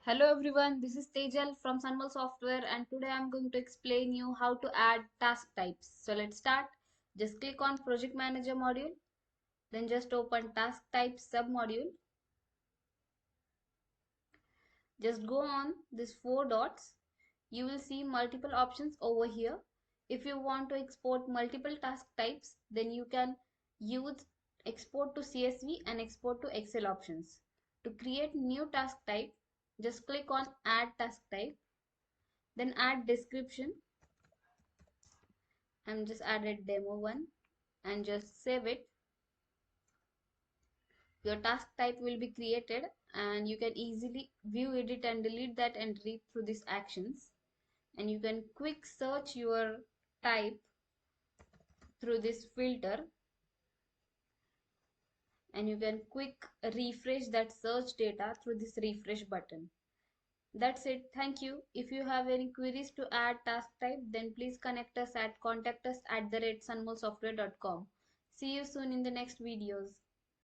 Hello everyone, this is Tejal from Sunmol Software and today I'm going to explain you how to add task types. So let's start. Just click on Project Manager module, then just open Task Types submodule. Just go on these four dots. You will see multiple options over here. If you want to export multiple task types, then you can use export to CSV and export to Excel options. To create new task type, just click on Add Task Type. Then add description. I'm just added demo 1 and just save it. Your task type will be created and you can easily view, edit and delete that entry through these actions. And you can quick search your type through this filter, and you can quick refresh that search data through this refresh button. That's it. Thank you. If you have any queries to add task type, then please connect us at contact us@sunmolsoftware.com. See you soon in the next videos.